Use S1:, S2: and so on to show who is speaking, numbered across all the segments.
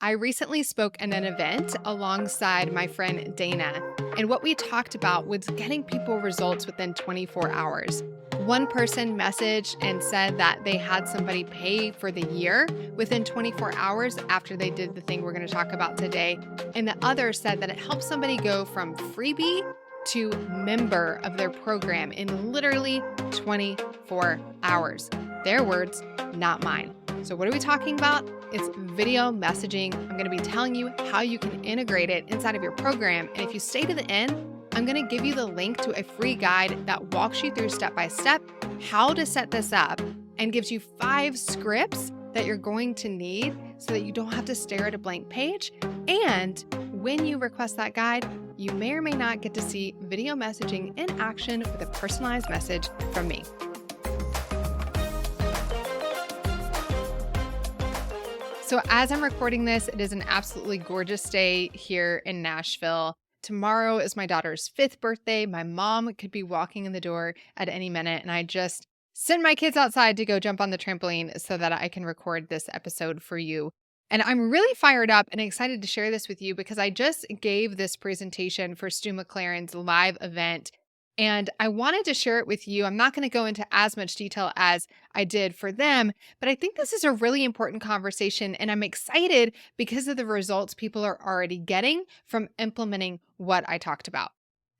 S1: I recently spoke at an event alongside my friend Dana, and what we talked about was getting people results within 24 hours. One person messaged and said that they had somebody pay for the year within 24 hours after they did the thing we're going to talk about today. And the other said that it helped somebody go from freebie to member of their program in literally 24 hours. Their words, not mine. So what are we talking about? It's video messaging. I'm going to be telling you how you can integrate it inside of your program. And if you stay to the end, I'm going to give you the link to a free guide that walks you through step by step how to set this up and gives you 5 scripts that you're going to need so that you don't have to stare at a blank page. And when you request that guide, you may or may not get to see video messaging in action with a personalized message from me. So as I'm recording this, it is an absolutely gorgeous day here in Nashville. Tomorrow is my daughter's 5th birthday. My mom could be walking in the door at any minute, and I just sent my kids outside to go jump on the trampoline so that I can record this episode for you. And I'm really fired up and excited to share this with you because I just gave this presentation for Stu McLaren's live event. And I wanted to share it with you. I'm not going to go into as much detail as I did for them, but I think this is a really important conversation. And I'm excited because of the results people are already getting from implementing what I talked about.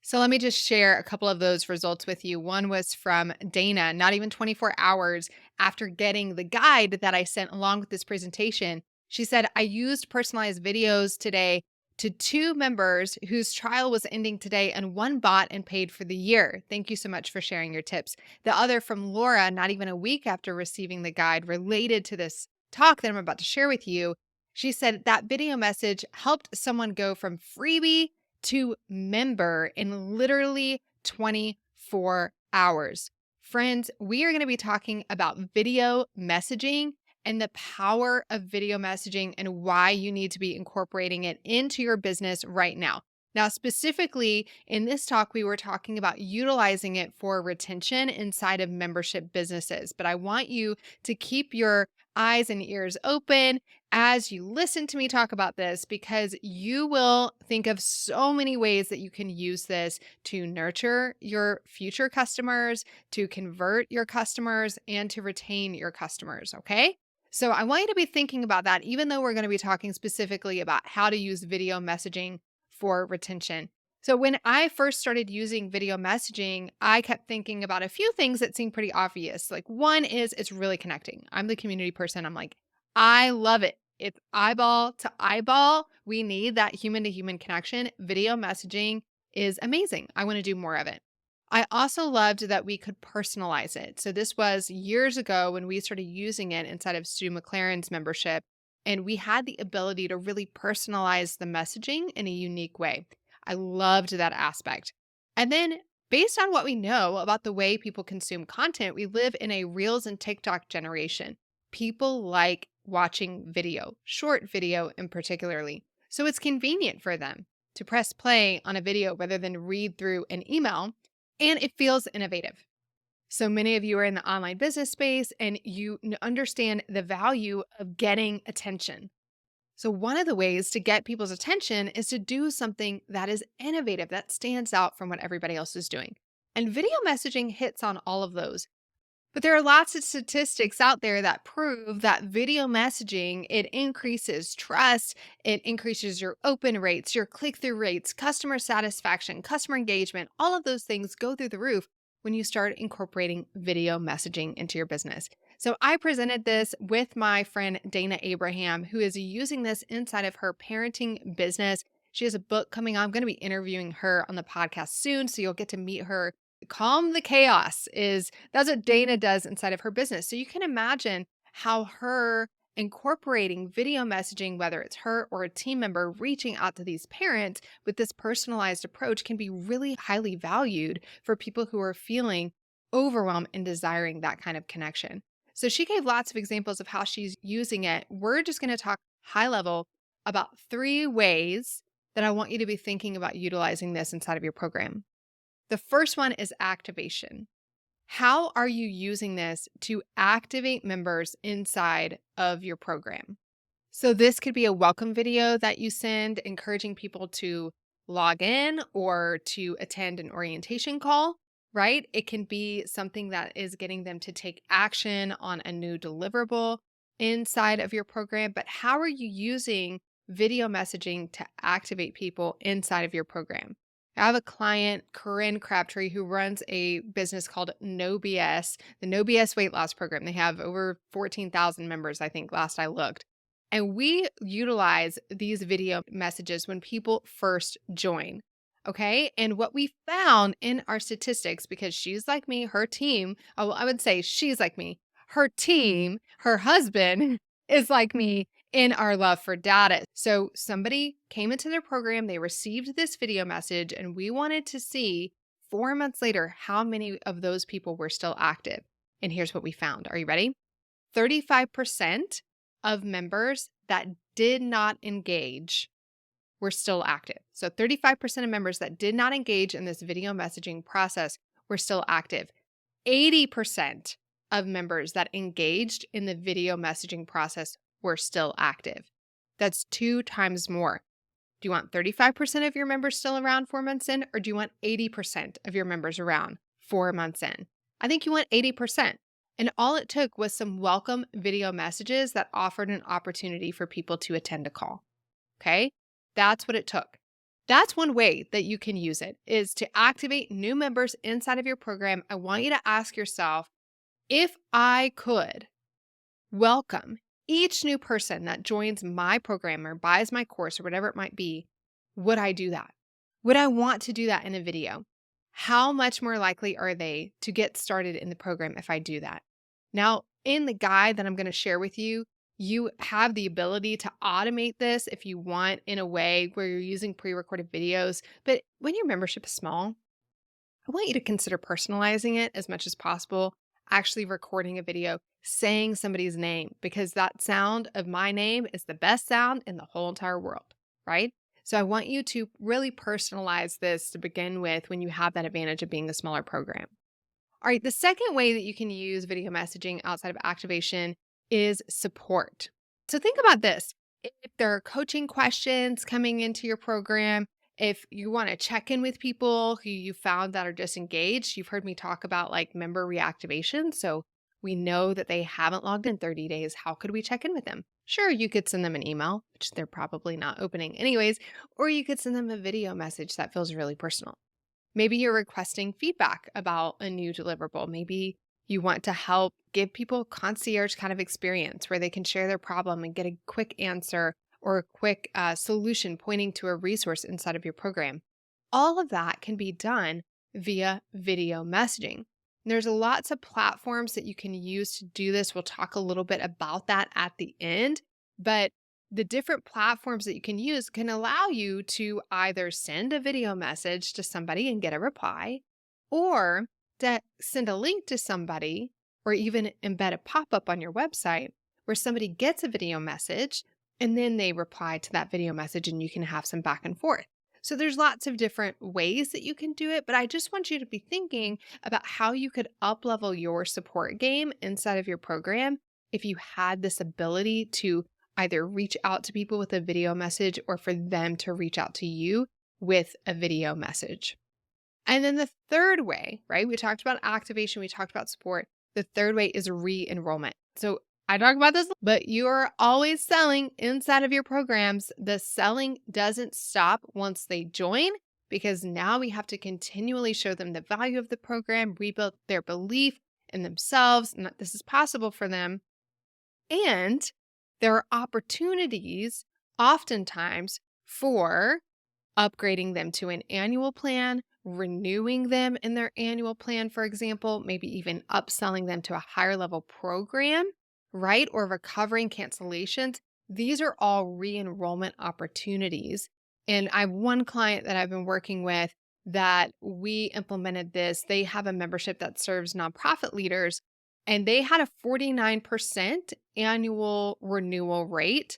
S1: So let me just share a couple of those results with you. One was from Dana, not even 24 hours after getting the guide that I sent along with this presentation. She said, I used personalized videos today to 2 members whose trial was ending today, and one bought and paid for the year. Thank you so much for sharing your tips. The other from Laura, not even a week after receiving the guide related to this talk that I'm about to share with you. She said that video message helped someone go from freebie to member in literally 24 hours. Friends, we are going to be talking about video messaging and the power of video messaging and why you need to be incorporating it into your business right now. Now, specifically in this talk, we were talking about utilizing it for retention inside of membership businesses. But I want you to keep your eyes and ears open as you listen to me talk about this, because you will think of so many ways that you can use this to nurture your future customers, to convert your customers, and to retain your customers, okay? So I want you to be thinking about that, even though we're going to be talking specifically about how to use video messaging for retention. So when I first started using video messaging, I kept thinking about a few things that seemed pretty obvious. Like one is it's really connecting. I'm the community person. I'm like, I love it. It's eyeball to eyeball. We need that human to human connection. Video messaging is amazing. I want to do more of it. I also loved that we could personalize it. So this was years ago when we started using it inside of Stu McLaren's membership, and we had the ability to really personalize the messaging in a unique way. I loved that aspect. And then based on what we know about the way people consume content, we live in a Reels and TikTok generation. People like watching video, short video in particularly. So it's convenient for them to press play on a video rather than read through an email. And it feels innovative. So many of you are in the online business space and you understand the value of getting attention. So one of the ways to get people's attention is to do something that is innovative, that stands out from what everybody else is doing. And video messaging hits on all of those. But there are lots of statistics out there that prove that video messaging, it increases trust, it increases your open rates, your click-through rates, customer satisfaction, customer engagement. All of those things go through the roof when you start incorporating video messaging into your business. So I presented this with my friend Dana Abraham, who is using this inside of her parenting business. She has a book coming on. I'm going to be interviewing her on the podcast soon, so you'll get to meet her. Calm the chaos that's what Dana does inside of her business. So you can imagine how her incorporating video messaging, whether it's her or a team member reaching out to these parents with this personalized approach, can be really highly valued for people who are feeling overwhelmed and desiring that kind of connection. So she gave lots of examples of how she's using it. We're just going to talk high level about 3 ways that I want you to be thinking about utilizing this inside of your program. The first one is activation. How are you using this to activate members inside of your program? So this could be a welcome video that you send, encouraging people to log in or to attend an orientation call, right? It can be something that is getting them to take action on a new deliverable inside of your program. But how are you using video messaging to activate people inside of your program? I have a client, Corinne Crabtree, who runs a business called No BS, the No BS weight loss program. They have over 14,000 members, I think, last I looked. And we utilize these video messages when people first join. Okay. And what we found in our statistics, because she's like me, her team, oh, I would say she's like me, her team, her husband is like me in our love for data. So somebody came into their program, they received this video message, and we wanted to see 4 months later how many of those people were still active. And here's what we found. Are you ready? 35% of members that did not engage were still active. So 35% of members that did not engage in this video messaging process were still active. 80% of members that engaged in the video messaging process were still active. That's 2 times more. Do you want 35% of your members still around 4 months in, or do you want 80% of your members around 4 months in? I think you want 80%. And all it took was some welcome video messages that offered an opportunity for people to attend a call. Okay? That's what it took. That's one way that you can use it, is to activate new members inside of your program. I want you to ask yourself, if I could welcome each new person that joins my program or buys my course or whatever it might be, would I do that? Would I want to do that in a video? How much more likely are they to get started in the program if I do that? Now, in the guide that I'm going to share with you, you have the ability to automate this if you want, in a way where you're using pre-recorded videos. But when your membership is small, I want you to consider personalizing it as much as possible, actually recording a video saying somebody's name, because that sound of my name is the best sound in the whole entire world, right? So I want you to really personalize this to begin with when you have that advantage of being a smaller program. All right, the second way that you can use video messaging outside of activation is support. So think about this. If there are coaching questions coming into your program, if you want to check in with people who you found that are disengaged, you've heard me talk about like member reactivation. So we know that they haven't logged in 30 days. How could we check in with them? Sure, you could send them an email, which they're probably not opening anyways, or you could send them a video message that feels really personal. Maybe you're requesting feedback about a new deliverable. Maybe you want to help give people a concierge kind of experience where they can share their problem and get a quick answer or a quick solution pointing to a resource inside of your program. All of that can be done via video messaging. There's lots of platforms that you can use to do this. We'll talk a little bit about that at the end, but the different platforms that you can use can allow you to either send a video message to somebody and get a reply, or to send a link to somebody, or even embed a pop-up on your website where somebody gets a video message and then they reply to that video message and you can have some back and forth. So there's lots of different ways that you can do it, but I just want you to be thinking about how you could up-level your support game inside of your program if you had this ability to either reach out to people with a video message or for them to reach out to you with a video message. And then the third way, right? We talked about activation, we talked about support. The third way is re-enrollment. So I talk about this, but you are always selling inside of your programs. The selling doesn't stop once they join, because now we have to continually show them the value of the program, rebuild their belief in themselves, and that this is possible for them. And there are opportunities oftentimes for upgrading them to an annual plan, renewing them in their annual plan, for example, maybe even upselling them to a higher level program, right? Or recovering cancellations. These are all re-enrollment opportunities. And I have one client that I've been working with that we implemented this. They have a membership that serves nonprofit leaders, and they had a 49% annual renewal rate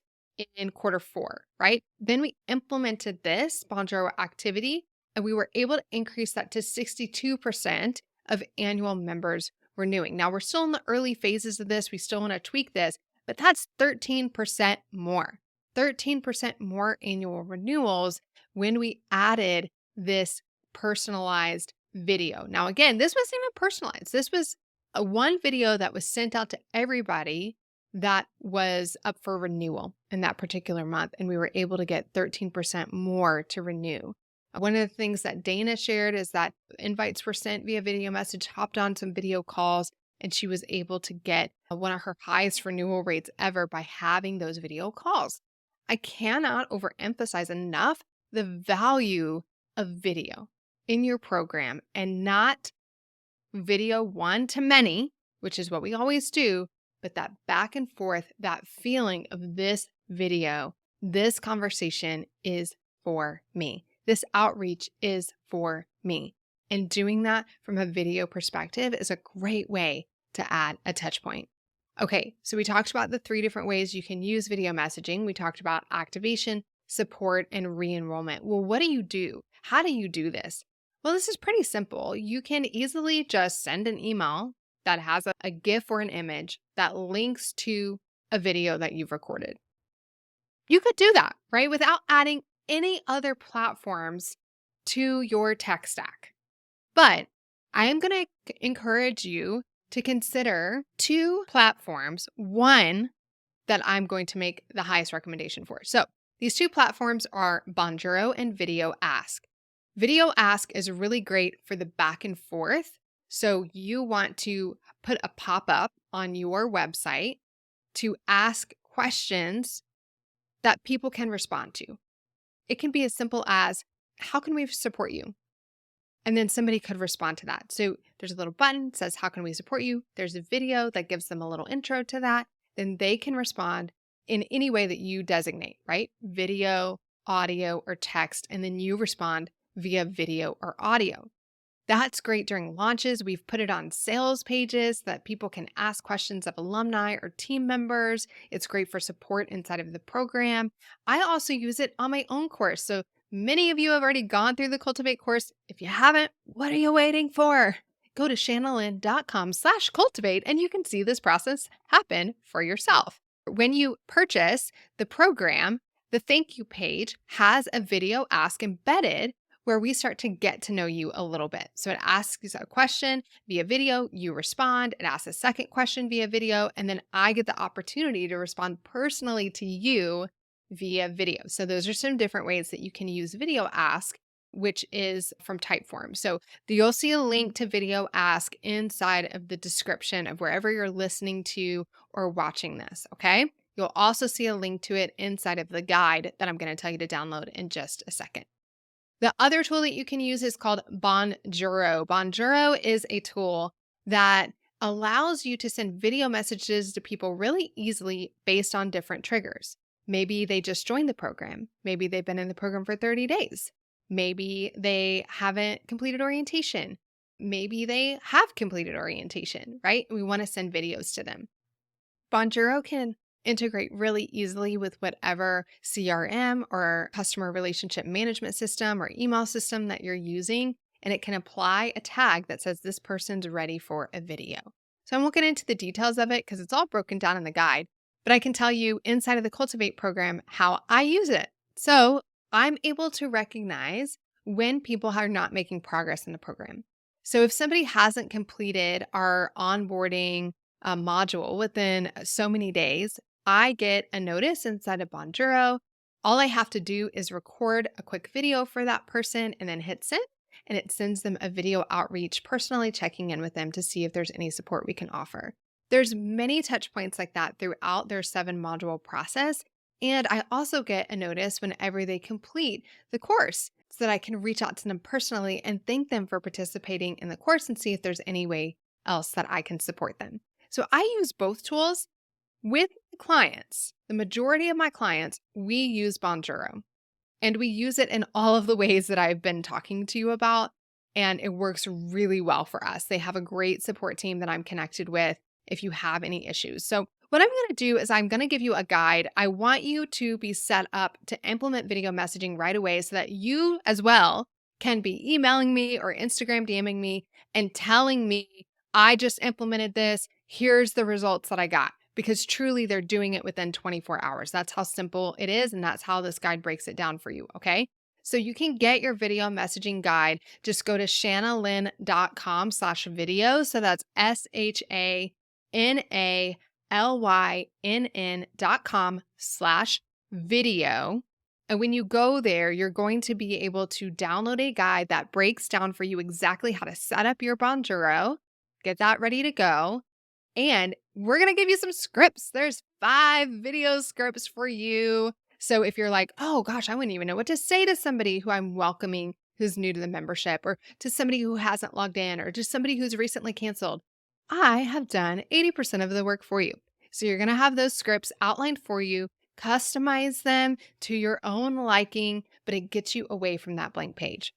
S1: in Q4, right? Then we implemented this Bonjoro activity, and we were able to increase that to 62% of annual members renewing. Now, we're still in the early phases of this. We still want to tweak this, but that's 13% more. 13% more annual renewals when we added this personalized video. Now, again, this wasn't even personalized. This was a one video that was sent out to everybody that was up for renewal in that particular month. And we were able to get 13% more to renew. One of the things that Dana shared is that invites were sent via video message, hopped on some video calls, and she was able to get one of her highest renewal rates ever by having those video calls. I cannot overemphasize enough the value of video in your program, and not video one to many, which is what we always do, but that back and forth, that feeling of this video, this conversation is for me. This outreach is for me. And doing that from a video perspective is a great way to add a touch point. Okay, so we talked about the 3 different ways you can use video messaging. We talked about activation, support, and re-enrollment. Well, what do you do? How do you do this? Well, this is pretty simple. You can easily just send an email that has a GIF or an image that links to a video that you've recorded. You could do that, right? Without adding any other platforms to your tech stack. But I am going to encourage you to consider 2 platforms, one that I'm going to make the highest recommendation for. So these 2 platforms are Bonjoro and Video Ask. Video Ask is really great for the back and forth. So you want to put a pop-up on your website to ask questions that people can respond to. It can be as simple as, how can we support you? And then somebody could respond to that. So there's a little button that says, how can we support you? There's a video that gives them a little intro to that. Then they can respond in any way that you designate, right? Video, audio, or text. And then you respond via video or audio. That's great during launches. We've put it on sales pages that people can ask questions of alumni or team members. It's great for support inside of the program. I also use it on my own course. So many of you have already gone through the Cultivate course. If you haven't, what are you waiting for? Go to shanalyn.com/cultivate and you can see this process happen for yourself. When you purchase the program, the thank you page has a video ask embedded where we start to get to know you a little bit. So it asks a question via video, you respond, it asks a second question via video, and then I get the opportunity to respond personally to you via video. So those are some different ways that you can use Video Ask, which is from Typeform. So you'll see a link to Video Ask inside of the description of wherever you're listening to or watching this, okay? You'll also see a link to it inside of the guide that I'm going to tell you to download in just a second. The other tool that you can use is called Bonjoro. Bonjoro is a tool that allows you to send video messages to people really easily based on different triggers. Maybe they just joined the program. Maybe they've been in the program for 30 days. Maybe they haven't completed orientation. Maybe they have completed orientation, right? We want to send videos to them. Bonjoro can integrate really easily with whatever CRM or customer relationship management system or email system that you're using, and it can apply a tag that says this person's ready for a video. So I won't get into the details of it because it's all broken down in the guide, but I can tell you inside of the Cultivate program how I use it. So I'm able to recognize when people are not making progress in the program. So if somebody hasn't completed our onboarding module within so many days, I get a notice inside of Bonjoro. All I have to do is record a quick video for that person and then hit send, and it sends them a video outreach, personally checking in with them to see if there's any support we can offer. There's many touch points like that throughout their 7-module process, and I also get a notice whenever they complete the course so that I can reach out to them personally and thank them for participating in the course and see if there's any way else that I can support them. So I use both tools. With clients, the majority of my clients, we use Bonjoro, and we use it in all of the ways that I've been talking to you about, and it works really well for us. They have a great support team that I'm connected with if you have any issues. So what I'm going to do is I'm going to give you a guide. I want you to be set up to implement video messaging right away so that you as well can be emailing me or Instagram DMing me and telling me, I just implemented this. Here's the results that I got. because truly they're doing it within 24 hours. That's how simple it is, and that's how this guide breaks it down for you, okay? So you can get your video messaging guide. Just go to shanalynn.com/video. So that's SHANALYNN.com/video. And when you go there, you're going to be able to download a guide that breaks down for you exactly how to set up your Bonjoro, get that ready to go. And we're going to give you some scripts. There's 5 video scripts for you. So if you're like, oh gosh, I wouldn't even know what to say to somebody who I'm welcoming who's new to the membership, or to somebody who hasn't logged in, or just somebody who's recently canceled, I have done 80% of the work for you. So you're going to have those scripts outlined for you, customize them to your own liking, but it gets you away from that blank page.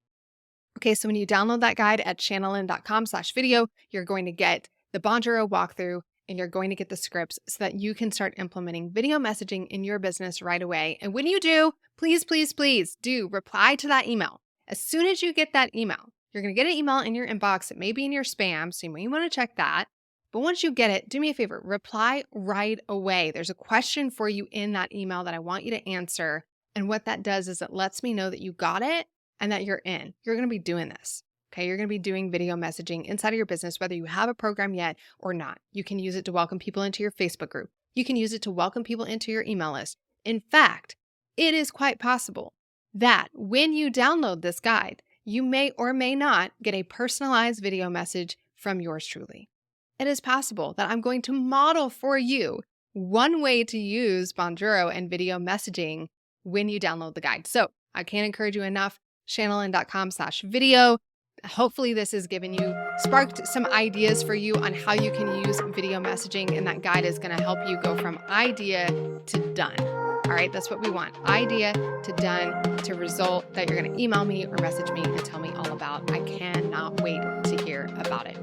S1: Okay, so when you download that guide at shanalynn.com/video, you're going to get the Bonjoro walkthrough, and you're going to get the scripts so that you can start implementing video messaging in your business right away. And when you do, please, please, please do reply to that email. As soon as you get that email, you're going to get an email in your inbox. It may be in your spam, so you may want to check that. But once you get it, do me a favor, reply right away. There's a question for you in that email that I want you to answer. And what that does is it lets me know that you got it and that you're in. You're going to be doing this. Okay, you're going to be doing video messaging inside of your business, whether you have a program yet or not. You can use it to welcome people into your Facebook group. You can use it to welcome people into your email list. In fact, it is quite possible that when you download this guide, you may or may not get a personalized video message from yours truly. It is possible that I'm going to model for you one way to use Bonjoro and video messaging when you download the guide. So I can't encourage you enough. shanalynn.com/video. Hopefully this has sparked some ideas for you on how you can use video messaging, and that guide is going to help you go from idea to done. All right, that's what we want. Idea to done to result that you're going to email me or message me and tell me all about. I cannot wait to hear about it.